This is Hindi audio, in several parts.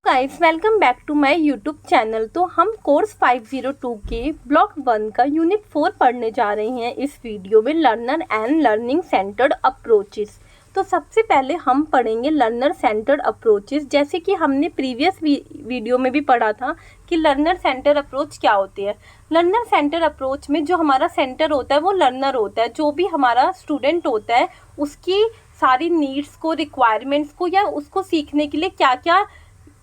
Guys, welcome back to my YouTube channel. तो हम कोर्स 502 के ब्लॉक 1 का यूनिट 4 पढ़ने जा रहे हैं इस वीडियो में, learner and learning centred approaches. तो सबसे पहले हम पढ़ेंगे लर्नर सेंटर्ड अप्रोचेस। जैसे कि हमने प्रीवियस वीडियो में भी पढ़ा था कि लर्नर सेंटर अप्रोच क्या होती है। लर्नर सेंटर अप्रोच में जो हमारा सेंटर होता है वो लर्नर होता है। जो भी हमारा स्टूडेंट होता है उसकी सारी नीड्स को, रिक्वायरमेंट्स को या उसको सीखने के लिए क्या क्या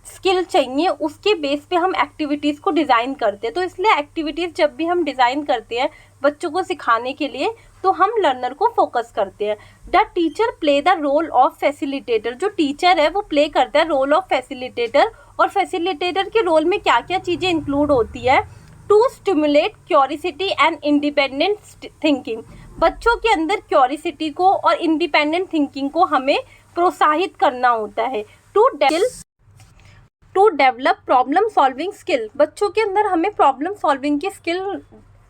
स्किल चाहिए उसके बेस पे हम एक्टिविटीज़ को डिज़ाइन करते हैं। तो इसलिए एक्टिविटीज़ जब भी हम डिज़ाइन करते हैं बच्चों को सिखाने के लिए तो हम लर्नर को फोकस करते हैं। The teacher play the role of facilitator. जो टीचर है वो प्ले करता है रोल ऑफ फैसिलिटेटर। और फैसिलिटेटर के रोल में क्या क्या चीज़ें इंक्लूड होती है? To stimulate curiosity and independent thinking. बच्चों के अंदर क्यूरियोसिटी को और इंडिपेंडेंट थिंकिंग को हमें प्रोत्साहित करना होता है। To develop problem solving skill. बच्चों के अंदर हमें प्रॉब्लम सॉल्विंग की स्किल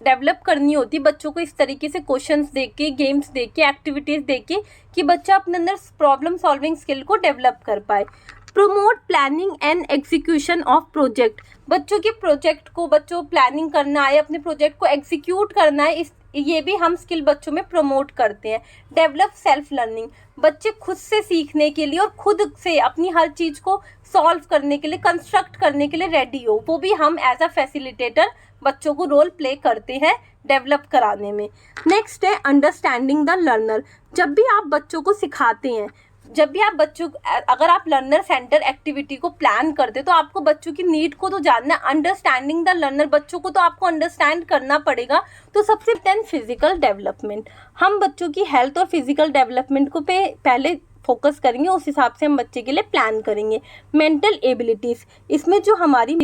डेवलप करनी होती है। बच्चों को इस तरीके से क्वेश्चंस दे के, गेम्स दे के, एक्टिविटीज़ दे के कि बच्चा अपने अंदर प्रॉब्लम सॉल्विंग स्किल को डेवलप कर पाए। Promote planning and execution of project. बच्चों के प्रोजेक्ट को, बच्चों प्लानिंग करना है, अपने प्रोजेक्ट को एग्जीक्यूट करना है, ये भी हम स्किल बच्चों में प्रमोट करते हैं। Develop self learning. बच्चे खुद से सीखने के लिए और खुद से अपनी हर चीज़ को सॉल्व करने के लिए, कंस्ट्रक्ट करने के लिए रेडी हो, वो भी हम एज अ फैसिलिटेटर बच्चों को रोल प्ले करते हैं डेवलप कराने में। नेक्स्ट है अंडरस्टैंडिंग द लर्नर। जब भी आप बच्चों को सिखाते हैं, जब भी आप बच्चों, अगर आप लर्नर सेंटर एक्टिविटी को प्लान करते तो आपको बच्चों की नीड को तो जानना, अंडरस्टैंडिंग द लर्नर, बच्चों को तो आपको अंडरस्टैंड करना पड़ेगा। तो सबसे पहले फिजिकल डेवलपमेंट। हम बच्चों की हेल्थ और फिजिकल डेवलपमेंट को पहले फोकस करेंगे, उस हिसाब से हम बच्चे के लिए प्लान करेंगे। मेंटल एबिलिटीज़, इसमें जो हमारी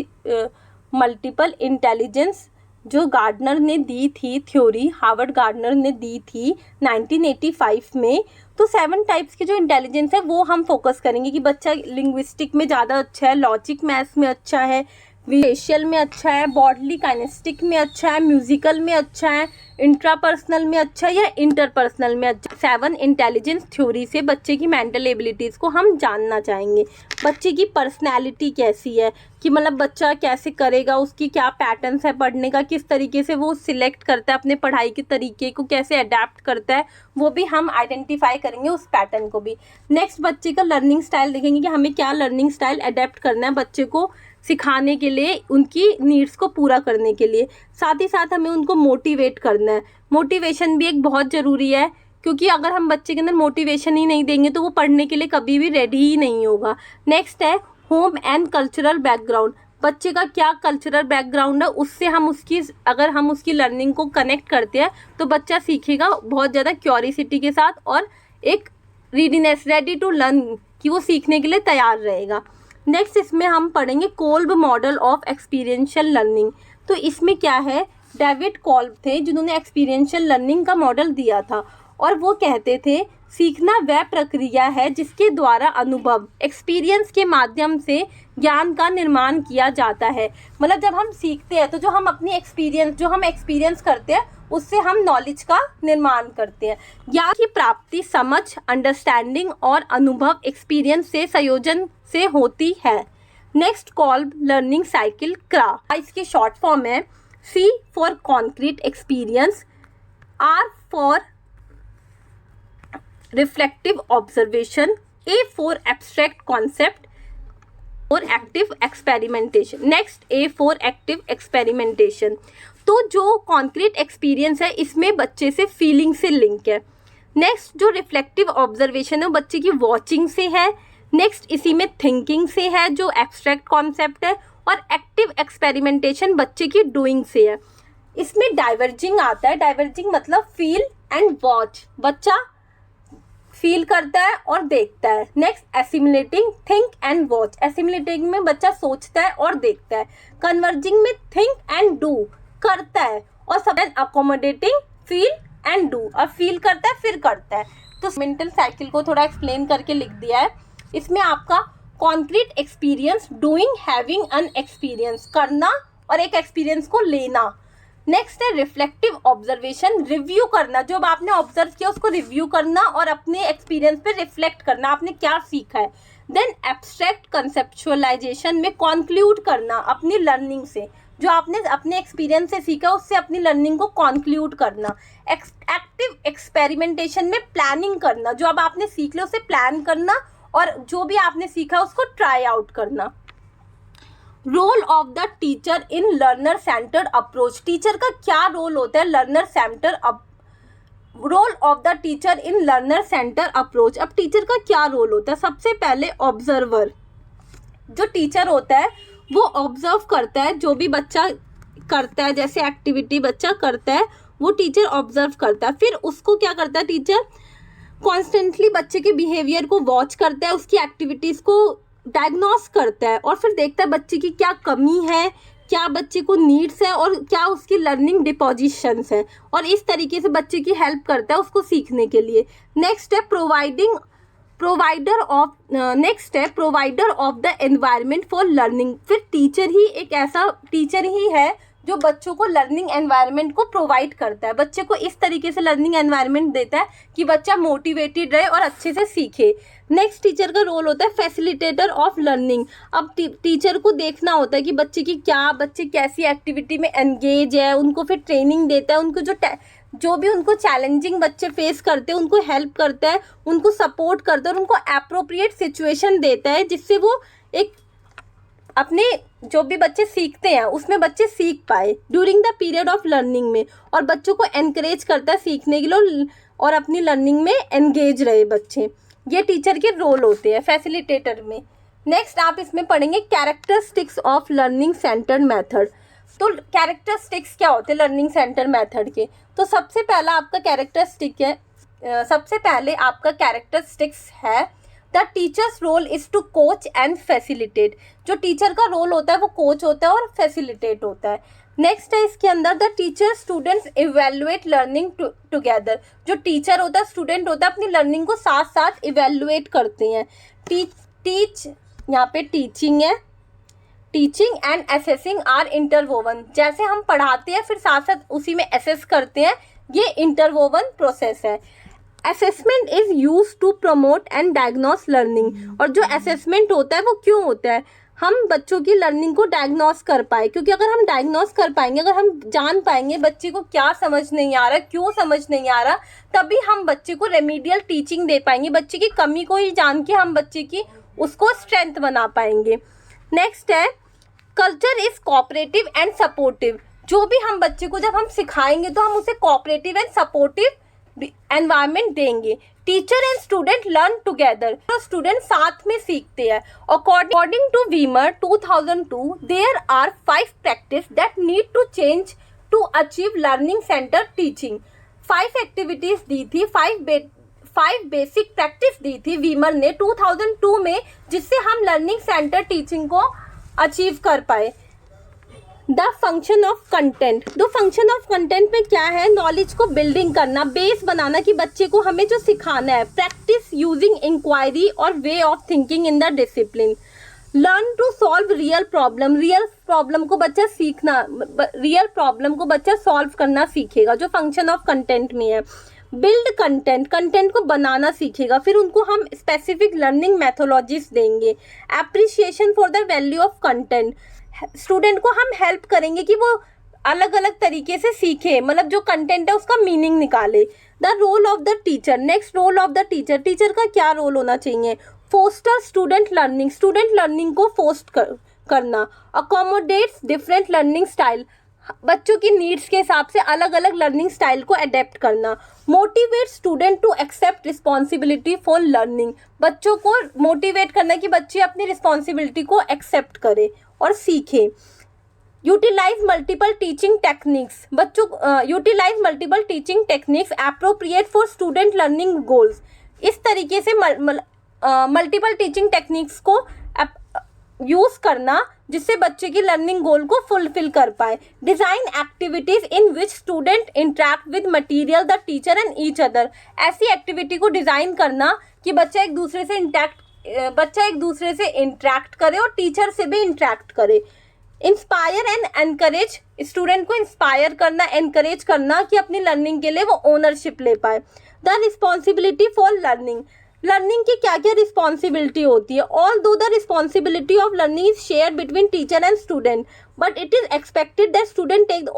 मल्टीपल इंटेलिजेंस जो गार्डनर ने दी थी थ्योरी, हार्वर्ड गार्डनर ने दी थी 1985 में, तो 7 टाइप्स की जो इंटेलिजेंस है वो हम फोकस करेंगे कि बच्चा लिंग्विस्टिक में ज़्यादा अच्छा है, लॉजिक मैथ्स में अच्छा है, विजुअल में अच्छा है, बॉडली काइनेस्टिक में अच्छा है, म्यूजिकल में अच्छा है, इंट्रापर्सनल में अच्छा है या इंटरपर्सनल में अच्छा। 7 इंटेलिजेंस थ्योरी से बच्चे की मेंटल एबिलिटीज़ को हम जानना चाहेंगे। बच्चे की पर्सनैलिटी कैसी है, कि मतलब बच्चा कैसे करेगा, उसकी क्या पैटर्न्स है पढ़ने का, किस तरीके से वो सिलेक्ट करता है अपने पढ़ाई के तरीके को, कैसे अडेप्ट करता है, वो भी हम आइडेंटिफाई करेंगे उस पैटर्न को भी। नेक्स्ट बच्चे का लर्निंग स्टाइल देखेंगे कि हमें क्या लर्निंग स्टाइल अडेप्ट करना है बच्चे को सिखाने के लिए, उनकी नीड्स को पूरा करने के लिए। साथ ही साथ हमें उनको मोटिवेट करना है। मोटिवेशन भी एक बहुत ज़रूरी है, क्योंकि अगर हम बच्चे के अंदर मोटिवेशन ही नहीं देंगे तो वो पढ़ने के लिए कभी भी रेडी ही नहीं होगा। नेक्स्ट है होम एंड कल्चरल बैकग्राउंड। बच्चे का क्या कल्चरल बैकग्राउंड है, उससे हम उसकी, अगर हम उसकी लर्निंग को कनेक्ट करते हैं तो बच्चा सीखेगा बहुत ज़्यादा क्यूरियोसिटी के साथ और एक रीडीनेस, रेडी टू लर्न, कि वो सीखने के लिए तैयार रहेगा। नेक्स्ट इसमें हम पढ़ेंगे Kolb model of experiential learning. तो इसमें क्या है, डेविड कोल्ब थे जिन्होंने एक्सपीरियंशियल लर्निंग का मॉडल दिया था और वो कहते थे सीखना वह प्रक्रिया है जिसके द्वारा अनुभव, एक्सपीरियंस के माध्यम से ज्ञान का निर्माण किया जाता है। मतलब जब हम सीखते हैं तो जो हम अपनी एक्सपीरियंस, जो हम एक्सपीरियंस करते हैं उससे हम नॉलेज का निर्माण करते हैं। ज्ञान की प्राप्ति समझ, अंडरस्टैंडिंग और अनुभव, एक्सपीरियंस से संयोजन से होती है। नेक्स्ट कोल्ब लर्निंग साइकिल क्रा। इसकी शॉर्ट फॉर्म है C for concrete experience, R for reflective observation, A for abstract concept और active experimentation. Next A for active experimentation. तो जो कॉन्क्रीट एक्सपीरियंस है इसमें बच्चे से फीलिंग से लिंक है। नेक्स्ट जो रिफ्लेक्टिव ऑब्जर्वेशन है वो बच्चे की वॉचिंग से है। नेक्स्ट इसी में थिंकिंग से है जो एब्स्ट्रैक्ट कॉन्सेप्ट है, और एक्टिव एक्सपेरिमेंटेशन बच्चे की डूइंग से है। इसमें डाइवर्जिंग आता है। डाइवर्जिंग मतलब फील एंड वॉच, बच्चा फील करता है और देखता है। Next assimilating, think and watch. Assimilating में बच्चा सोचता है और देखता है। कन्वर्जिंग में थिंक एंड डू, करता है। और सब अकोमोडेटिंग, फील एंड डू, और फील करता है फिर करता है। तो मेंटल साइकिल को थोड़ा एक्सप्लेन करके लिख दिया है। इसमें आपका concrete experience, doing, having an experience, करना और एक एक्सपीरियंस को लेना। नेक्स्ट है रिफ्लेक्टिव ऑब्जर्वेशन, रिव्यू करना, जो आपने ऑब्जर्व किया उसको रिव्यू करना और अपने एक्सपीरियंस पे रिफ्लेक्ट करना, आपने क्या सीखा है। देन एब्स्ट्रैक्ट कंसेप्चुअलाइजेशन में कॉन्क्लूड करना अपनी लर्निंग से, जो आपने अपने एक्सपीरियंस से सीखा उससे अपनी लर्निंग को कॉन्क्लूड करना। एक्टिव एक्सपेरिमेंटेशन में प्लानिंग करना, जो अब आपने सीख लिया उसे प्लान करना और जो भी आपने सीखा उसको ट्राई आउट करना। Role of the teacher in learner centred approach, teacher का क्या रोल होता है learner centre role of the teacher in learner centre approach. अब टीचर का क्या रोल होता है? सबसे पहले ऑब्जर्वर, जो टीचर होता है वो ऑब्जर्व करता है, जो भी बच्चा करता है जैसे एक्टिविटी बच्चा करता है वो टीचर ऑब्जर्व करता है। फिर उसको क्या करता है टीचर? कॉन्स्टेंटली बच्चे के बिहेवियर को वॉच करता है, उसकी एक्टिविटीज़ को डायग्नोस करता है और फिर देखता है बच्चे की क्या कमी है, क्या बच्चे को नीड्स है और क्या उसकी लर्निंग डिपोजिशंस है, और इस तरीके से बच्चे की हेल्प करता है उसको सीखने के लिए। नेक्स्ट है provider of the environment for learning. फिर टीचर ही एक ऐसा टीचर ही है जो बच्चों को लर्निंग एनवायरनमेंट को प्रोवाइड करता है, बच्चे को इस तरीके से लर्निंग एनवायरनमेंट देता है कि बच्चा मोटिवेटेड रहे और अच्छे से सीखे। नेक्स्ट टीचर का रोल होता है फैसिलिटेटर ऑफ लर्निंग। अब टीचर को देखना होता है कि बच्चे कैसी एक्टिविटी में एंगेज है, उनको फिर ट्रेनिंग देता है, उनको जो भी उनको चैलेंजिंग बच्चे फेस करते हैं उनको हेल्प करता है, उनको सपोर्ट करता है और उनको एप्रोप्रिएट सिचुएशन देता है जिससे वो एक अपने जो भी बच्चे सीखते हैं उसमें बच्चे सीख पाए during the period of learning में, और बच्चों को एनकरेज करता है सीखने के लिए और अपनी लर्निंग में एंगेज रहे बच्चे। ये टीचर के रोल होते हैं फैसिलिटेटर में। नेक्स्ट आप इसमें पढ़ेंगे characteristics of learning centred method. तो कैरेक्टरिस्टिक्स क्या होते हैं लर्निंग सेंटर मेथड के? तो सबसे पहले आपका कैरेक्टरिस्टिक्स है the teacher's role is to coach and facilitate. जो टीचर का रोल होता है वो कोच होता है और फैसिलिटेट होता है। नेक्स्ट है इसके अंदर the teacher students evaluate learning together. जो टीचर होता है स्टूडेंट होता है अपनी लर्निंग को साथ साथ इवेल्युएट करते हैं। टीच यहाँ पे टीचिंग है, teaching and assessing are interwoven. जैसे हम पढ़ाते हैं फिर साथ साथ उसी में असेस करते हैं, ये इंटरवोवन प्रोसेस है। Assessment is use to promote and diagnose learning. और जो असेसमेंट होता है वो क्यों होता है? हम बच्चों की लर्निंग को डायग्नोस कर पाए, क्योंकि अगर हम डायग्नोस कर पाएंगे, अगर हम जान पाएंगे बच्चे को क्या समझ नहीं आ रहा, क्यों समझ नहीं आ रहा, तभी हम बच्चे को रेमीडियल टीचिंग दे पाएंगे। बच्चे की कमी को ही जान के हम बच्चे की उसको स्ट्रेंथ बना पाएंगे। नेक्स्ट है culture is cooperative and supportive. जो भी हम बच्चे को जब हम सिखाएंगे तो हम उसे कोऑपरेटिव एंड सपोर्टिव एनवायरनमेंट देंगे। Teacher and student learn together, तो स्टूडेंट साथ में सीखते हैं। According to Weimer 2002 there are 5 practice that need to change to achieve learning centre teaching. 5 activities दी थी, 5 बेसिक प्रैक्टिस दी थी वीमर ने 2002 में, जिससे हम लर्निंग सेंटर टीचिंग को अचीव कर पाए। The function of content. दो फंक्शन ऑफ कंटेंट में क्या है? नॉलेज को बिल्डिंग करना, बेस बनाना कि बच्चे को हमें जो सिखाना है। प्रैक्टिस यूजिंग इंक्वायरी और way of thinking in the discipline. Learn to solve real problem. Real problem को बच्चा सॉल्व करना सीखेगा, जो फंक्शन ऑफ कंटेंट में है। बिल्ड कंटेंट को बनाना सीखेगा, फिर उनको हम स्पेसिफिक लर्निंग मैथोलॉजीज देंगे। Appreciation for the value of content. Student को हम हेल्प करेंगे कि वो अलग अलग तरीके से सीखे, मतलब जो कंटेंट है उसका मीनिंग निकाले। The role of the teacher. Next role of the teacher. Teacher का क्या रोल होना चाहिए? फोस्टर स्टूडेंट लर्निंग को फोस्ट करना। Accommodates different learning style. बच्चों की नीड्स के हिसाब से अलग अलग लर्निंग स्टाइल को अडेप्ट करना। Motivate student to accept responsibility for learning. बच्चों को मोटिवेट करना कि बच्चे अपनी रिस्पॉन्सिबिलिटी को एक्सेप्ट करें और सीखें। Utilise multiple teaching techniques. Utilise multiple teaching techniques appropriate for student learning goals. इस तरीके से मल्टीपल टीचिंग टेक्निक्स को यूज करना जिससे बच्चे की लर्निंग गोल को फुलफिल कर पाए। Design activities in which student interact with material the teacher and each other. ऐसी एक्टिविटी को डिजाइन करना कि बच्चा एक दूसरे से इंटरेक्ट करे और टीचर से भी इंटरेक्ट करे। Inspire and encourage. स्टूडेंट को इंस्पायर करना, एनकरेज करना कि अपनी लर्निंग के लिए वो ओनरशिप ले पाए। The responsibility for learning. Learning की क्या क्या रिस्पॉन्सिबिलिटी होती है? Although the responsibility of learning is share between teacher and student, but it is expected that student take,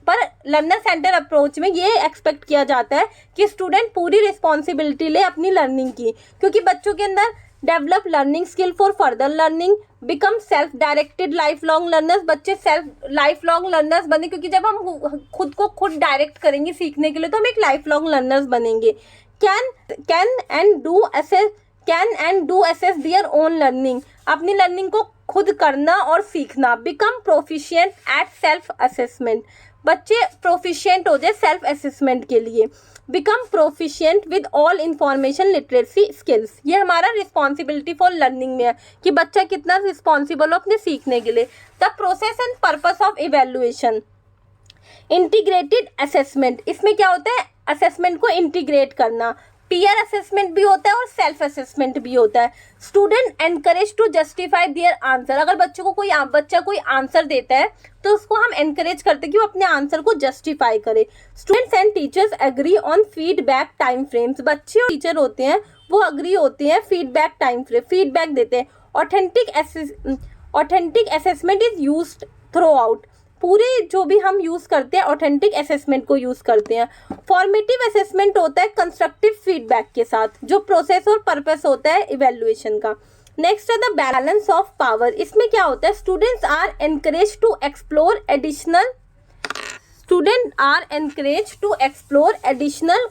पर लर्नर सेंटर अप्रोच में ये एक्सपेक्ट किया जाता है कि स्टूडेंट पूरी रिस्पॉन्सिबिलिटी ले अपनी लर्निंग की, क्योंकि बच्चों के अंदर develop learning skill for further learning, become self directed life long learners, बच्चे सेल्फ लाइफ लॉन्ग लर्नर्स बने, क्योंकि जब हम खुद को खुद डायरेक्ट करेंगे सीखने के लिए तो हम एक लाइफ लॉन्ग लर्नर्स बनेंगे। Can and do assess their own learning, अपनी लर्निंग को खुद करना और सीखना। Become proficient eight self assessment, बच्चे प्रोफिशिएंट हो जाए सेल्फ असेसमेंट के लिए। Become proficient with all information literacy skills, ये हमारा रिस्पॉन्सिबिलिटी फॉर लर्निंग में है कि बच्चा कितना रिस्पॉन्सिबल हो अपने सीखने के लिए। The process and purpose of evaluation, integrated assessment, इसमें क्या होता है? असेसमेंट को इंटीग्रेट करना। पीयर असेसमेंट भी होता है और सेल्फ असेसमेंट भी होता है। Student encourage to justify their answer, अगर बच्चों को बच्चा कोई आंसर देता है तो उसको हम एनकरेज करते हैं कि वो अपने आंसर को जस्टिफाई करे। Students and teachers agree on feedback time frames, बच्चे और टीचर होते हैं वो अग्री होते हैं फीडबैक टाइम फ्रेम, फीडबैक देते हैं। Authentic assessment is used through out, पूरे जो भी हम यूज़ करते हैं ऑथेंटिक असेसमेंट को यूज़ करते हैं। फॉर्मेटिव असेसमेंट होता है कंस्ट्रक्टिव फीडबैक के साथ, जो प्रोसेस और पर्पस होता है इवेल्युएशन का। नेक्स्ट है द बैलेंस ऑफ पावर, इसमें क्या होता है? Students are encourage to explore additional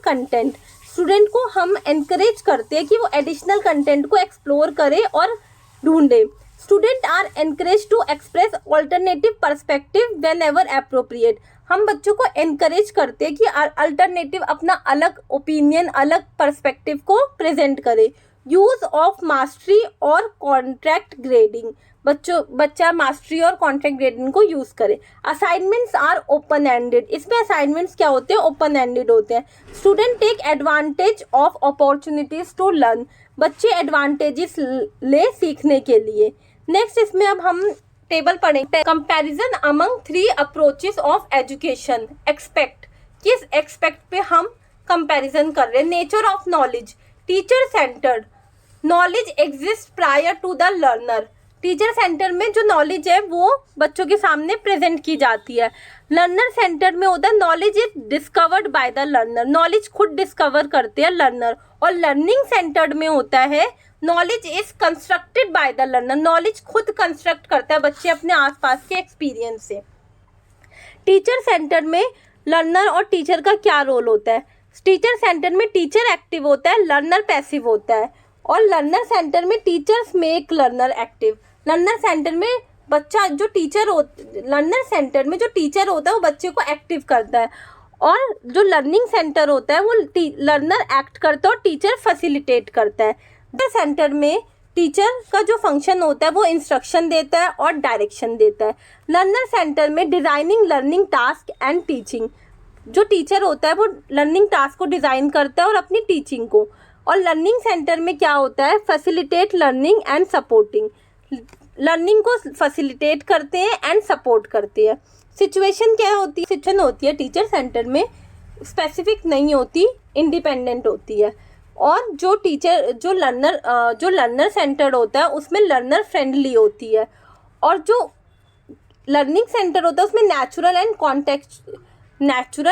content, student को हम एनकरेज करते हैं कि वो एडिशनल कंटेंट को एक्सप्लोर करे और ढूंढे। Student are encourage to express alternative perspective whenever appropriate, हम बच्चों को एनकरेज करते हैं कि अल्टरनेटिव अपना अलग ओपिनियन, अलग परस्पेक्टिव को प्रेजेंट करे। यूज ऑफ मास्टरी और कॉन्ट्रैक्ट ग्रेडिंग, बच्चा मास्टरी और कॉन्ट्रैक्ट ग्रेडिंग को यूज करे। असाइनमेंट्स आर ओपन एंडेड, इसमें असाइनमेंट्स क्या होते हैं? ओपन एंडेड होते हैं। Student take advantage of opportunities to learn, बच्चे एडवांटेजेस ले सीखने के लिए। नेक्स्ट इसमें अब हम टेबल पढ़ेंगे। Comparison among 3 approaches of education. Expect, किस एक्सपेक्ट पे हम कंपैरिजन कर रहे हैं? Nature of knowledge, teacher centred, knowledge exist prior to the learner, teacher centre में जो नॉलेज है वो बच्चों के सामने प्रेजेंट की जाती है। लर्नर सेंटर में होता है knowledge is discovered by the learner, knowledge खुद डिस्कवर करते हैं लर्नर। और लर्निंग सेंटर्ड में होता है knowledge is constructed by the learner, knowledge खुद कंस्ट्रक्ट करता है बच्चे अपने आसपास के एक्सपीरियंस से। टीचर सेंटर में लर्नर और टीचर का क्या रोल होता है? टीचर सेंटर में टीचर एक्टिव होता है, लर्नर पैसिव होता है। और लर्नर सेंटर में teachers make learner active, learner centre में बच्चा जो लर्नर सेंटर में जो टीचर होता है वो बच्चे को एक्टिव करता है, और जो लर्निंग सेंटर होता है वो लर्नर एक्ट करता है और टीचर फैसिलिटेट करता है। टीचर सेंटर में टीचर का जो फंक्शन होता है वो इंस्ट्रक्शन देता है और डायरेक्शन देता है। लर्नर सेंटर में designing learning task and teaching, जो टीचर होता है वो लर्निंग टास्क को डिज़ाइन करता है और अपनी टीचिंग को। और लर्निंग सेंटर में क्या होता है? Facilitate learning and supporting, learning को फैसिलिटेट करते हैं एंड सपोर्ट करते हैं। सिचुएशन क्या होती है? सिचुएशन होती है टीचर सेंटर में स्पेसिफिक नहीं होती, इंडिपेंडेंट होती है। और जो लर्नर सेंटर होता है उसमें लर्नर फ्रेंडली होती है, और जो लर्निंग सेंटर होता है उसमें natural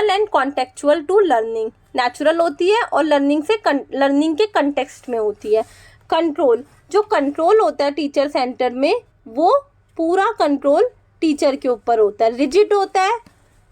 and contextual to learning, natural होती है और लर्निंग के कंटेक्स्ट में होती है। कंट्रोल, जो कंट्रोल होता है टीचर सेंटर में वो पूरा कंट्रोल टीचर के ऊपर होता है, रिजिड होता है,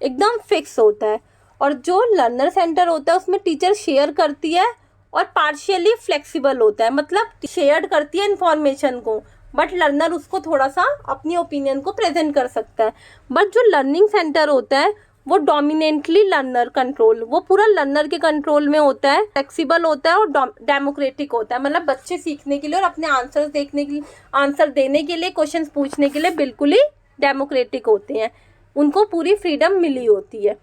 एकदम फिक्स होता है। और जो लर्नर सेंटर होता है उसमें टीचर शेयर करती है और पार्शियली फ्लेक्सिबल होता है, मतलब शेयर करती है इन्फॉर्मेशन को, बट लर्नर उसको थोड़ा सा अपनी ओपिनियन को प्रेजेंट कर सकता है। बट जो लर्निंग सेंटर होता है वो डोमिनेंटली लर्नर कंट्रोल, वो पूरा लर्नर के कंट्रोल में होता है, फ्लेक्सिबल होता है और डेमोक्रेटिक होता है, मतलब बच्चे सीखने के लिए और अपने आंसर देने के लिए, क्वेश्चंस पूछने के लिए बिल्कुल ही डेमोक्रेटिक होते हैं, उनको पूरी फ्रीडम मिली होती है।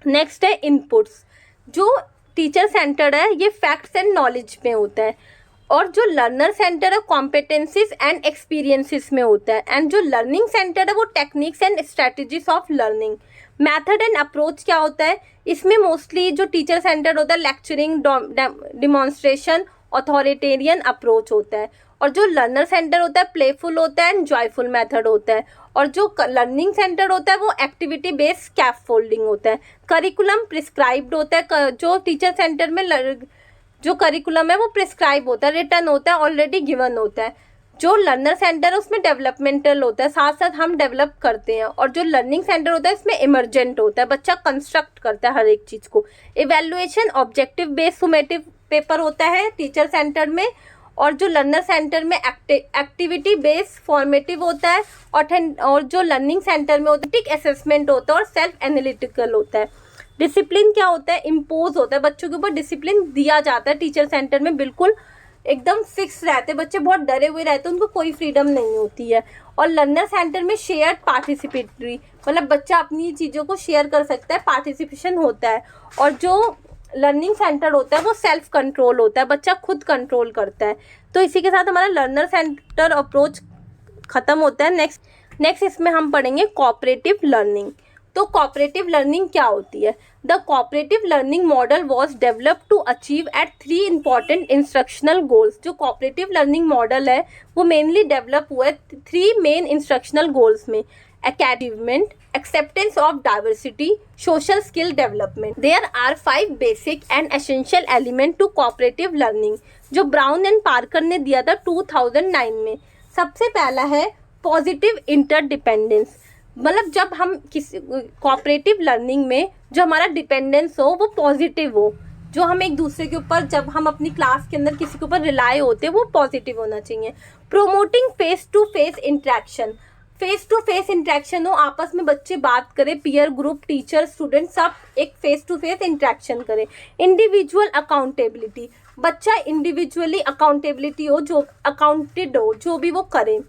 नेक्स्ट है इनपुट्स, जो टीचर सेंटर है ये फैक्ट्स एंड नॉलेज में होता है, और जो लर्नर सेंटर है कॉम्पिटेंसीज एंड एक्सपीरियंसेस में होता है, एंड जो लर्निंग सेंटर है वो techniques and strategies of learning. Method and approach क्या होता है? इसमें मोस्टली जो टीचर सेंटर होता है लेक्चरिंग, डिमॉन्स्ट्रेशन ऑथोरिटेरियन अप्रोच होता है, और जो लर्नर सेंटर होता है प्लेफुल होता है एंड जॉयफुल मेथड होता है, और जो लर्निंग सेंटर होता है वो एक्टिविटी बेस्ड स्कैफोल्डिंग होता है। करिकुलम प्रिस्क्राइब्ड होता है, जो टीचर सेंटर में जो करिकुलम है वो प्रिस्क्राइब होता है, रिटर्न होता है, ऑलरेडी गिवन होता है। जो लर्नर सेंटर है उसमें डेवलपमेंटल होता है, साथ साथ हम डेवलप करते हैं, और जो लर्निंग सेंटर होता है इसमें इमरजेंट होता है, बच्चा कंस्ट्रक्ट करता है हर एक चीज़ को। इवेल्युएशन ऑब्जेक्टिव बेस्ड सुमेटिव पेपर होता है टीचर सेंटर में, और जो लर्नर सेंटर में एक्टिविटी बेस्ड फॉर्मेटिव होता है, और जो लर्निंग सेंटर में ऑथेंटिक असेसमेंट होता है और सेल्फ एनालिटिकल होता है। डिसिप्लिन क्या होता है, इम्पोज होता है, बच्चों के ऊपर डिसिप्लिन दिया जाता है टीचर सेंटर में, बिल्कुल एकदम फिक्स रहते हैं, बच्चे बहुत डरे हुए रहते हैं, उनको कोई फ्रीडम नहीं होती है। और लर्नर सेंटर में शेयर्ड पार्टिसिपेटरी, मतलब बच्चा अपनी चीज़ों को शेयर कर सकता है, पार्टिसिपेशन होता है। और जो लर्निंग सेंटर होता है वो सेल्फ कंट्रोल होता है, बच्चा खुद कंट्रोल करता है। तो इसी के साथ हमारा लर्नर सेंटर अप्रोच ख़त्म होता है। नेक्स्ट इसमें हम पढ़ेंगे कोऑपरेटिव लर्निंग। तो कोऑपरेटिव लर्निंग क्या होती है? The cooperative learning model was developed to achieve at 3 important instructional goals. जो कोऑपरेटिव लर्निंग मॉडल है वो मेनली डेवलप हुआ है 3 मेन इंस्ट्रक्शनल गोल्स में: achievement, acceptance of diversity, social skill development. There are 5 basic and essential element to cooperative learning, जो ब्राउन एंड पार्कर ने दिया था 2009 में। सबसे पहला है पॉजिटिव इंटरडिपेंडेंस, मतलब जब हम किसी कोऑपरेटिव लर्निंग में जो हमारा डिपेंडेंस हो वो पॉजिटिव हो, जो हम एक दूसरे के ऊपर, जब हम अपनी क्लास के अंदर किसी के ऊपर रिलाय होते हैं वो पॉजिटिव होना चाहिए। Promoting face to face interaction, face to face interaction हो, आपस में बच्चे बात करें, पीयर ग्रुप, टीचर, स्टूडेंट सब एक फेस टू फेस इंटरेक्शन करें। इंडिविजुअल अकाउंटेबिलिटी, बच्चा इंडिविजुअली अकाउंटेबिलिटी हो, जो अकाउंटेड हो जो भी वो करे।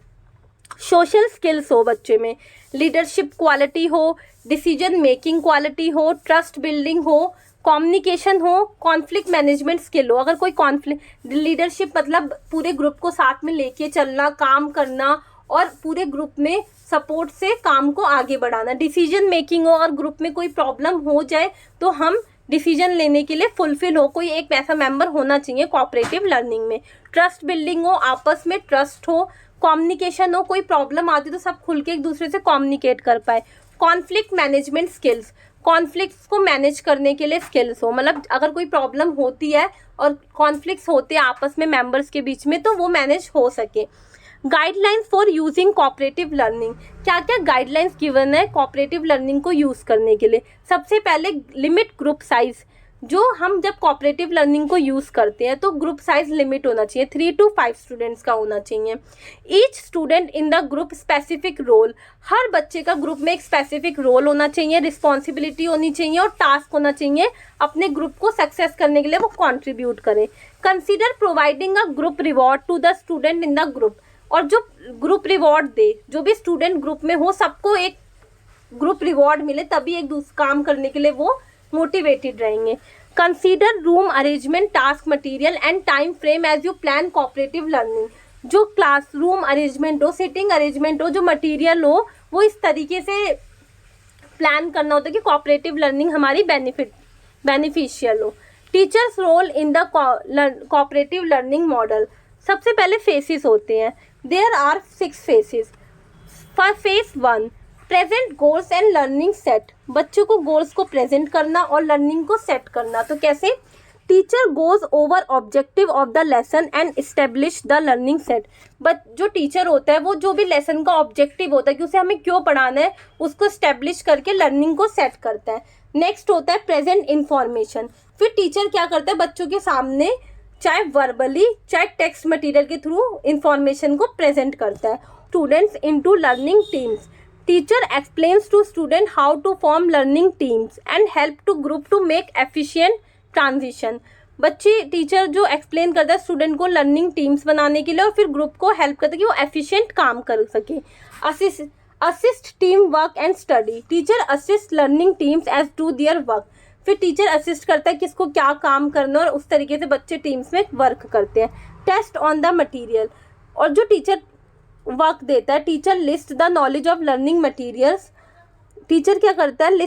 सोशल स्किल्स हो बच्चे में, लीडरशिप क्वालिटी हो, डिसीजन मेकिंग क्वालिटी हो, ट्रस्ट बिल्डिंग हो, कम्युनिकेशन हो, कॉन्फ्लिक्ट मैनेजमेंट स्किल हो। अगर कोई कॉन्फ्लिक्ट, लीडरशिप मतलब पूरे ग्रुप को साथ में लेके चलना, काम करना और पूरे ग्रुप में सपोर्ट से काम को आगे बढ़ाना। डिसीजन मेकिंग हो, अगर ग्रुप में कोई प्रॉब्लम हो जाए तो हम डिसीजन लेने के लिए फुलफिल हो, कोई एक ऐसा मेंबर होना चाहिए कोऑपरेटिव लर्निंग में। ट्रस्ट बिल्डिंग हो, आपस में ट्रस्ट हो, कम्युनिकेशन हो, कोई प्रॉब्लम आती तो सब खुल के एक दूसरे से कम्युनिकेट कर पाए। कॉन्फ्लिक्ट मैनेजमेंट स्किल्स, कॉन्फ्लिक्ट्स को मैनेज करने के लिए स्किल्स हो, मतलब अगर कोई प्रॉब्लम होती है और कॉन्फ्लिक्ट्स होते हैं आपस में मेंबर्स के बीच में तो वो मैनेज हो सके। Guidelines for using cooperative learning, क्या क्या गाइडलाइंस गिवन है कोऑपरेटिव लर्निंग को यूज़ करने के लिए? सबसे पहले लिमिट ग्रुप साइज, जो हम जब कोऑपरेटिव लर्निंग को यूज़ करते हैं तो ग्रुप साइज लिमिट होना चाहिए, 3 to 5 स्टूडेंट्स का होना चाहिए। Each student in the group specific role, हर बच्चे का ग्रुप में एक स्पेसिफिक रोल होना चाहिए, रिस्पॉन्सिबिलिटी होनी चाहिए और टास्क होना चाहिए, अपने ग्रुप को सक्सेस करने के लिए वो कॉन्ट्रीब्यूट करें। Consider providing a group reward to the student in the group, और जो ग्रुप रिवॉर्ड दे, जो भी स्टूडेंट ग्रुप में हो सबको एक ग्रुप रिवॉर्ड मिले, तभी एक दूसरे काम करने के लिए वो मोटिवेटेड रहेंगे। Consider room arrangement, task material and time frame as you plan cooperative learning, जो क्लासरूम अरेंजमेंट हो, सिटिंग अरेंजमेंट हो, जो मटेरियल हो वो इस तरीके से प्लान करना होता है कि कोऑपरेटिव लर्निंग हमारी बेनिफिशियल हो। Teacher's role in the cooperative learning model, सबसे पहले फेसेस होते हैं, there are 6 phases. Phase 1 present goals and learning set, बच्चों को गोल्स को प्रेजेंट करना और लर्निंग को सेट करना। तो कैसे? Teacher goes over objective of the lesson and establish the learning set, but जो टीचर होता है वो जो भी लेसन का ऑब्जेक्टिव होता है कि उसे हमें क्यों पढ़ाना है उसको इस्टेब्लिश करके लर्निंग को सेट करता है। नेक्स्ट होता है प्रेजेंट इन्फॉर्मेशन, फिर टीचर क्या करता है बच्चों के सामने चाहे वर्बली चाहे टेक्स्ट मटेरियल के थ्रू इंफॉर्मेशन को प्रेजेंट करता है। Students into learning teams, teacher explains to student how to form learning teams and help to group to make efficient transition, बच्चे टीचर जो एक्सप्लेन करता है स्टूडेंट को लर्निंग टीम्स बनाने के लिए और फिर ग्रुप को हेल्प करता है कि वो एफिशिएंट काम कर सके। Assist team work and study, teacher assist learning teams as do their work, फिर टीचर असिस्ट करता है किसको क्या काम करना और उस तरीके से बच्चे टीम्स में वर्क करते हैं। टेस्ट ऑन द मटेरियल, और जो टीचर वर्क देता है, teacher list the knowledge of learning materials, teacher क्या करता है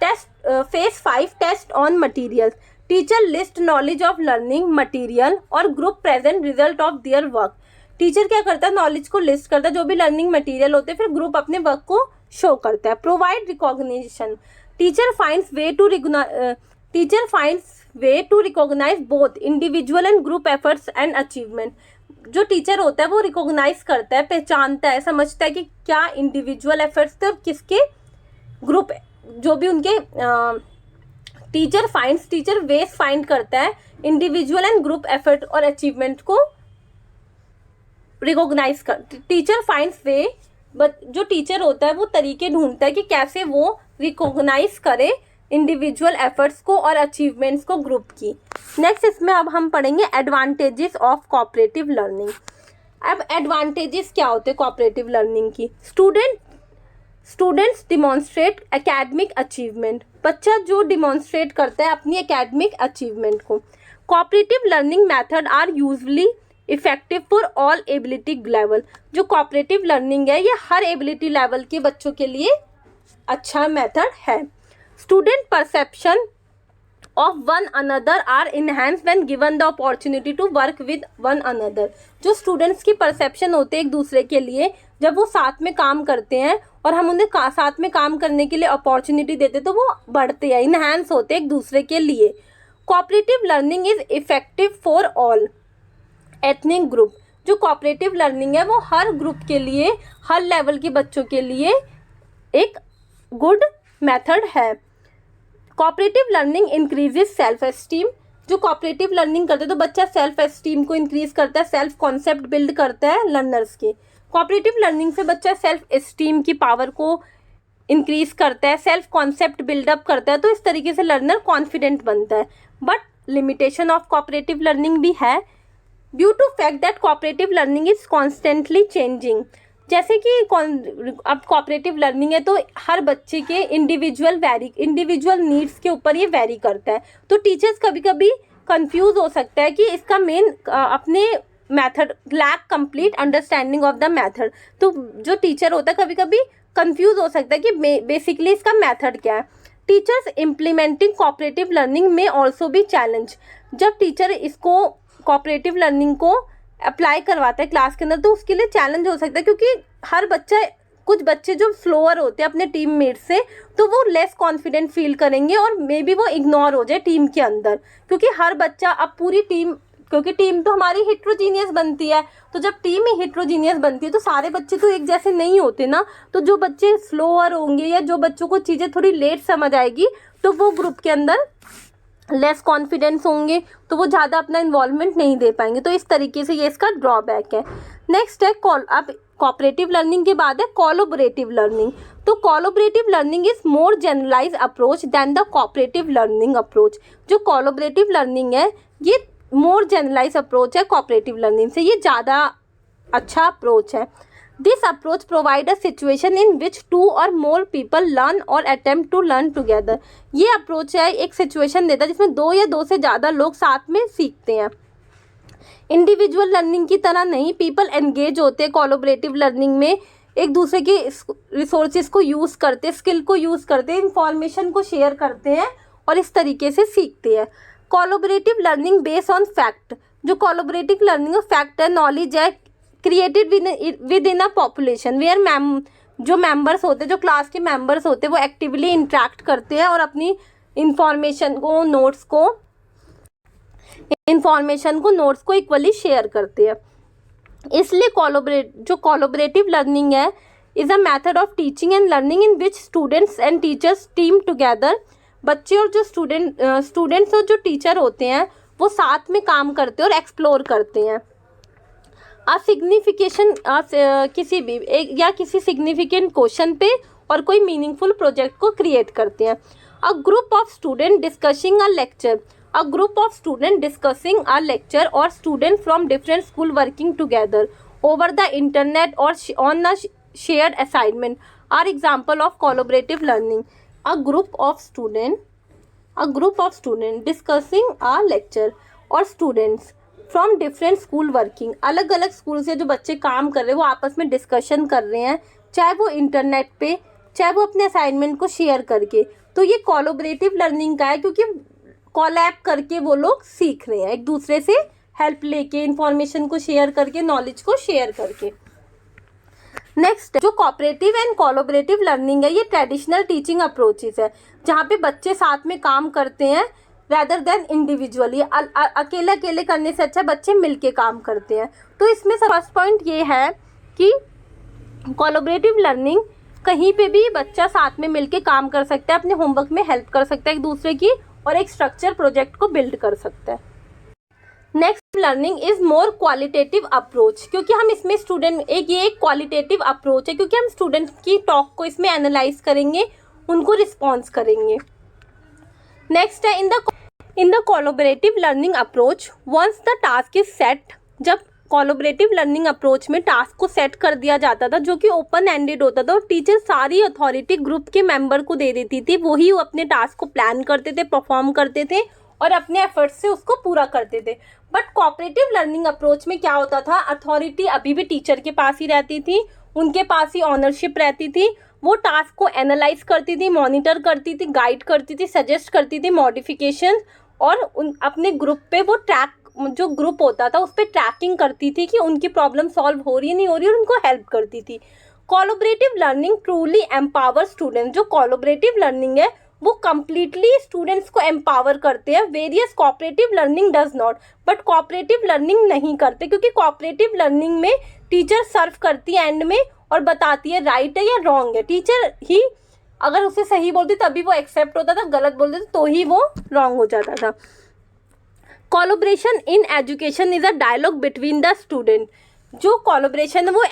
test face 5 test on materials, teacher list knowledge of learning material और group present result of their work. Teacher क्या करता है, नॉलेज को लिस्ट करता है, जो भी लर्निंग मटेरियल होते हैं, फिर ग्रुप अपने वर्क को शो करता है। Provide recognition, teacher finds way to recognize both individual and group efforts and achievement. जो टीचर होता है वो रिकॉग्नाइज करता है, पहचानता है, समझता है कि क्या इंडिविजुअल एफर्ट्स थे और किसके ग्रुप, जो भी उनके टीचर वेज फाइंड करता है इंडिविजुअल एंड ग्रुप एफर्ट और अचीवमेंट को रिकॉग्नाइज कर। टीचर फाइंड्स वे, जो टीचर होता है वो तरीके ढूंढता है कि कैसे वो रिकॉग्नाइज करे इंडिविजुअल एफर्ट्स को और अचीवमेंट्स को ग्रुप की। नेक्स्ट इसमें अब हम पढ़ेंगे एडवांटेजेस ऑफ कोऑपरेटिव लर्निंग। अब एडवांटेजेस क्या होते हैं कोऑपरेटिव लर्निंग की? स्टूडेंट्स डिमॉन्स्ट्रेट एकेडमिक अचीवमेंट, बच्चा जो डिमॉन्स्ट्रेट करता है अपनी एकेडमिक अचीवमेंट को। Cooperative learning method are usually effective for all ability level, जो कोऑपरेटिव लर्निंग है ये हर एबिलिटी लेवल के बच्चों के लिए अच्छा मेथड है। Student perception of one another are enhanced when given the opportunity to work with one another। जो स्टूडेंट्स की परसेप्शन होते हैं एक दूसरे के लिए, जब वो साथ में काम करते हैं और हम उन्हें साथ में काम करने के लिए अपॉर्चुनिटी देते तो वो बढ़ते हैं, इनहेंस होते हैं एक दूसरे के लिए। Cooperative learning is effective for all ethnic group, जो कोऑपरेटिव लर्निंग है वो हर ग्रुप के लिए, हर लेवल के बच्चों के लिए एक गुड मेथड है। Cooperative learning increases self esteem, जो कोऑपरेटिव लर्निंग करते हैं तो बच्चा सेल्फ एस्टीम को इंक्रीज करता है, सेल्फ कॉन्सेप्ट बिल्ड करता है लर्नर्स के। कोऑपरेटिव लर्निंग से बच्चा सेल्फ एस्टीम की पावर को इंक्रीज करता है, सेल्फ कॉन्सेप्ट बिल्डअप करता है, तो इस तरीके से लर्नर कॉन्फिडेंट बनता है। But limitation of cooperative learning भी है, due to fact that cooperative learning is constantly changing. जैसे कि अब कोऑपरेटिव लर्निंग है तो हर बच्चे के इंडिविजुअल नीड्स के ऊपर ये वेरी करता है, तो टीचर्स कभी कभी कंफ्यूज हो सकता है कि इसका मेन अपने method lack complete understanding of the method. तो जो टीचर होता है कभी कभी कंफ्यूज हो सकता है कि बेसिकली इसका मेथड क्या है। टीचर्स इम्प्लीमेंटिंग कोऑपरेटिव लर्निंग में ऑल्सो भी चैलेंज, जब टीचर इसको कोऑपरेटिव लर्निंग को अप्लाई करवाता है क्लास के अंदर तो उसके लिए चैलेंज हो सकता है, क्योंकि हर बच्चा, कुछ बच्चे जो स्लोअर होते हैं अपने टीम मेट से तो वो लेस कॉन्फिडेंट फील करेंगे और मे बी वो इग्नोर हो जाए टीम के अंदर, क्योंकि हर बच्चा अब पूरी टीम, क्योंकि टीम तो हमारी हिट्रोजीनियस बनती है, तो जब टीम ही हिट्रोजीनियस बनती है तो सारे बच्चे तो एक जैसे नहीं होते ना, तो जो बच्चे स्लोअर होंगे या जो बच्चों को चीज़ें थोड़ी लेट समझ आएगी तो वो ग्रुप के अंदर लेस कॉन्फिडेंस होंगे, तो वो ज़्यादा अपना इन्वॉल्वमेंट नहीं दे पाएंगे, तो इस तरीके से ये इसका ड्रॉबैक है। नेक्स्ट है अब कोऑपरेटिव लर्निंग के बाद है कोलैबोरेटिव लर्निंग। तो collaborative learning is more generalize approach than the cooperative learning approach. जो कोलैबोरेटिव लर्निंग है ये मोर जनरलाइज अप्रोच है कोऑपरेटिव लर्निंग से, ये ज़्यादा अच्छा अप्रोच है। This approach provide a situation in which 2 or more people learn or attempt to learn together। ये अप्रोच है एक सिचुएशन देता है जिसमें 2 या 2 से ज़्यादा लोग साथ में सीखते हैं। इंडिविजुअल लर्निंग की तरह नहीं, पीपल एंगेज होते हैं कोलैबोरेटिव लर्निंग में, एक दूसरे के रिसोर्सेज को यूज़ करते, स्किल को यूज़ करते, इंफॉर्मेशन को शेयर करते हैं और इस तरीके से सीखते हैं। Collaborative learning based on fact, जो कोलैबोरेटिव लर्निंग फैक्ट है, नॉलेज है, created within a population where जो मेंबर्स होते हैं, जो क्लास के मेंबर्स होते हैं वो एक्टिवली इंटरेक्ट करते हैं और अपनी इंफॉर्मेशन को नोट्स को इक्वली शेयर करते हैं। इसलिए कोलैबोरेटिव लर्निंग है is a method of teaching and learning in which students and teachers team together. बच्चे और जो स्टूडेंट्स और जो टीचर होते हैं वो साथ में काम करते हैं और एक्सप्लोर करते हैं। किसी सिग्निफिकेंट क्वेश्चन पे और कोई मीनिंगफुल प्रोजेक्ट को क्रिएट करते हैं। A group of student discussing a lecture और student from different school working together over the internet और on a shared assignment are example of collaborative learning. A group of student discussing a lecture और students from different school working, अलग अलग स्कूल से जो बच्चे काम कर रहे हैं वो आपस में डिस्कशन कर रहे हैं, चाहे वो इंटरनेट पे, चाहे वो अपने असाइनमेंट को शेयर करके, तो ये कोलैबोरेटिव लर्निंग का है, क्योंकि कोलैब करके वो लोग सीख रहे हैं, एक दूसरे से हेल्प लेके, इंफॉर्मेशन को शेयर करके, नॉलेज को शेयर करके। नेक्स्ट जो कोऑपरेटिव एंड कोलैबोरेटिव लर्निंग है, ये ट्रेडिशनल टीचिंग अप्रोचेस है जहाँ पे बच्चे साथ में काम करते हैं रैदर देन इंडिविजुअली। अकेले अकेले करने से अच्छा बच्चे मिलके काम करते हैं। तो इसमें फर्स्ट पॉइंट ये है कि कोलैबोरेटिव लर्निंग कहीं पे भी बच्चा साथ में मिलके काम कर सकता है, अपने होमवर्क में हेल्प कर सकता है एक दूसरे की, और एक स्ट्रक्चर प्रोजेक्ट को बिल्ड कर सकता है। Next learning is more qualitative approach, क्योंकि हम इसमें स्टूडेंट ये एक क्वालिटेटिव अप्रोच है, क्योंकि हम स्टूडेंट की टॉक को इसमें एनालाइज करेंगे, उनको रिस्पॉन्स करेंगे। नेक्स्ट है in the collaborative learning approach once the task is set. जब कोलैबोरेटिव लर्निंग अप्रोच में टास्क को सेट कर दिया जाता था जो कि ओपन एंडेड होता था, और टीचर सारी अथॉरिटी ग्रुप के मेंबर को दे देती थी, वही अपने टास्क को प्लान करते थे, परफॉर्म करते थे और अपने एफर्ट से उसको पूरा करते थे। बट कोऑपरेटिव लर्निंग अप्रोच में क्या होता था, अथॉरिटी अभी भी टीचर के पास ही रहती थी, उनके पास ही ऑनरशिप रहती थी, वो टास्क को एनालाइज करती थी, मॉनिटर करती थी, गाइड करती थी, सजेस्ट करती थी मॉडिफिकेशन, और अपने ग्रुप पे वो ट्रैक, जो ग्रुप होता था उस पर ट्रैकिंग करती थी कि उनकी प्रॉब्लम सॉल्व हो रही है नहीं हो रही है, और उनको हेल्प करती थी। Collaborative learning truly empower students. जो कोलैबोरेटिव लर्निंग है वो कम्प्लीटली स्टूडेंट्स को एम्पावर करते हैं, various cooperative learning does not. But cooperative learning नहीं करते, क्योंकि कोऑपरेटिव लर्निंग में टीचर सर्व करती है एंड में और बताती है राइट है या रॉन्ग है। टीचर ही अगर उसे सही बोलती तभी वो एक्सेप्ट होता था, गलत बोलते तो ही वो रॉन्ग हो जाता था। Collaboration in education is a dialogue between the student. जो कोलैबोरेशन है वो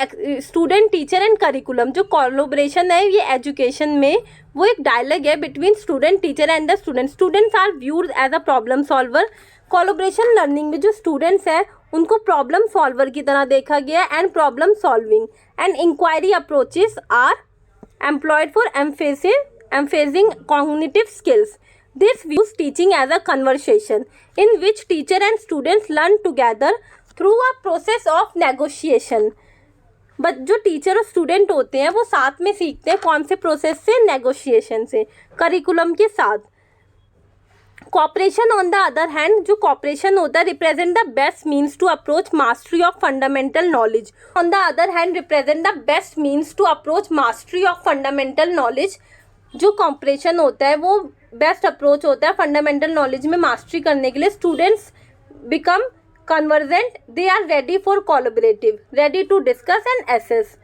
स्टूडेंट, टीचर एंड करिकुलम, जो कोलैबोरेशन है ये एजुकेशन में वो एक डायलॉग है between student, teacher and the student. Students are viewed as a problem solver. Collaboration learning में जो स्टूडेंट्स हैं उनको प्रॉब्लम सॉल्वर की तरह देखा गया and problem solving and inquiry approaches are employed for emphasizing cognitive skills. This views teaching as a conversation in which teacher and students learn together through a process of negotiation. But जो टीचर और स्टूडेंट होते हैं वो साथ में सीखते हैं, कौन से प्रोसेस से, नेगोशिएशन से, करिकुलम के साथ। Cooperation on the other hand, जो कॉपरेशन होता है represent the best means to approach mastery of fundamental knowledge. On the other hand represent the best means to approach mastery of fundamental knowledge. जो कॉपरेशन होता है वो बेस्ट अप्रोच होता है फंडामेंटल नॉलेज में मास्टरी करने के लिए। Students become convergent, they are ready for collaborative, ready to discuss and assess.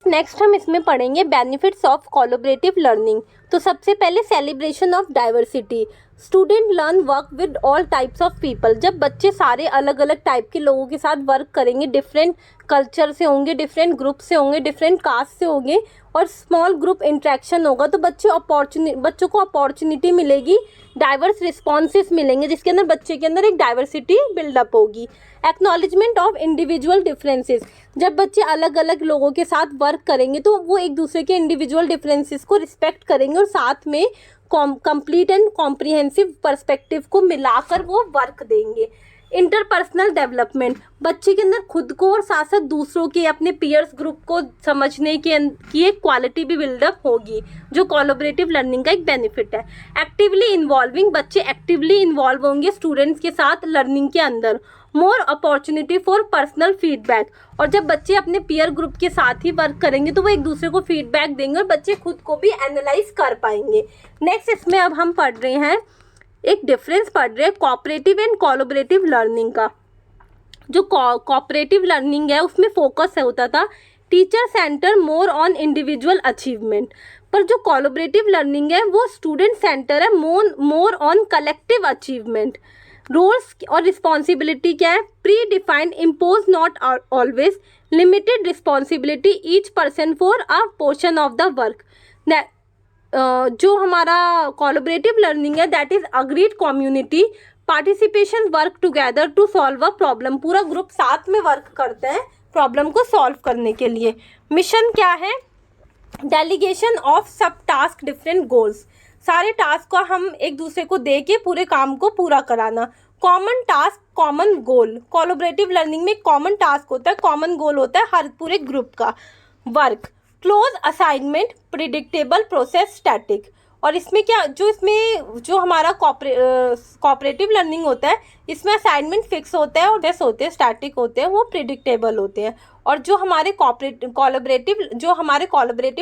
Next हम इसमें पढ़ेंगे बेनिफिट्स ऑफ कोलैबोरेटिव लर्निंग। तो सबसे पहले celebration of diversity. Student learn work with all types of people. जब बच्चे सारे अलग अलग टाइप के लोगों के साथ वर्क करेंगे, डिफरेंट कल्चर से होंगे, डिफरेंट ग्रुप से होंगे, डिफरेंट कास्ट से होंगे, और स्मॉल ग्रुप इंट्रैक्शन होगा, तो बच्चों को अपॉर्चुनिटी मिलेगी, डाइवर्स रिस्पॉन्सेस मिलेंगे, जिसके अंदर बच्चे के अंदर एक डाइवर्सिटी बिल्डअप होगी। Acknowledgement of individual differences. जब बच्चे अलग अलग लोगों के साथ वर्क करेंगे तो वो एक दूसरे के इंडिविजुअल डिफरेंसेस को रिस्पेक्ट करेंगे और साथ में कंप्लीट एंड कॉम्प्रिहेंसिव पर्सपेक्टिव को मिलाकर वो वर्क देंगे। Interpersonal development. बच्चे के अंदर खुद को और साथ साथ दूसरों के, अपने पीयर्स ग्रुप को समझने की एक क्वालिटी भी बिल्डअप होगी, जो कोलैबोरेटिव लर्निंग का एक बेनिफिट है। Actively involving. बच्चे एक्टिवली इन्वॉल्व होंगे स्टूडेंट्स के साथ लर्निंग के अंदर। More opportunity for personal feedback. और जब बच्चे अपने पीयर ग्रुप के साथ ही वर्क करेंगे तो वो एक दूसरे को फीडबैक देंगे और बच्चे खुद को भी एनालाइज कर पाएंगे। नेक्स्ट इसमें अब हम पढ़ रहे हैं, एक डिफरेंस पढ़ रहे हैं कोऑपरेटिव एंड कोलैबोरेटिव लर्निंग का। जो कोऑपरेटिव लर्निंग है उसमें फोकस होता था teacher center, more on individual achievement. पर जो कोलैबोरेटिव लर्निंग है वो स्टूडेंट सेंटर है, more on collective achievement. Roles और रिस्पॉन्सिबिलिटी क्या है? Predefined, impose not always, limited responsibility each person for a portion of the work. जो हमारा कोलैबोरेटिव लर्निंग है that is agreed community, participation, work together to solve a problem. पूरा ग्रुप साथ में वर्क करते हैं प्रॉब्लम को सॉल्व करने के लिए। मिशन क्या है? डेलीगेशन ऑफ सब टास्क, डिफरेंट गोल्स। सारे टास्क को हम एक दूसरे को दे के पूरे काम को पूरा कराना। Common task, common goal. Collaborative learning में कॉमन टास्क होता है, कॉमन गोल होता है हर पूरे ग्रुप का। Work, close assignment, predictable process, static. और इसमें क्या, जो हमारा कॉपरेटिव लर्निंग होता है, इसमें असाइनमेंट फिक्स होता है और टेस्ट होते हैं स्टैटिक होते हैं, वो प्रिडिक्टेबल होते हैं। और जो हमारे कोलैबोरेटिव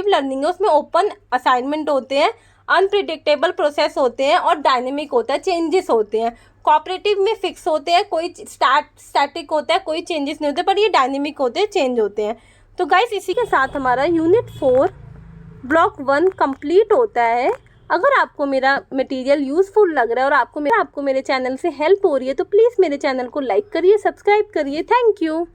लर्निंग है, उसमें ओपन असाइनमेंट होते हैं, अनप्रिडिक्टेबल प्रोसेस होते हैं और डायनेमिक होता है, चेंजेस होते हैं। कोऑपरेटिव में फिक्स होते हैं, कोई स्टैटिक होता है, कोई चेंजेस नहीं होते, पर ये डायनेमिक होते हैं, चेंज होते हैं। तो गाइस इसी के साथ हमारा यूनिट 4 ब्लॉक 1 कंप्लीट होता है। अगर आपको मेरा मटेरियल यूज़फुल लग रहा है और आपको मेरे चैनल से हेल्प हो रही है, तो प्लीज़ मेरे चैनल को लाइक करिए, सब्सक्राइब करिए। Thank you.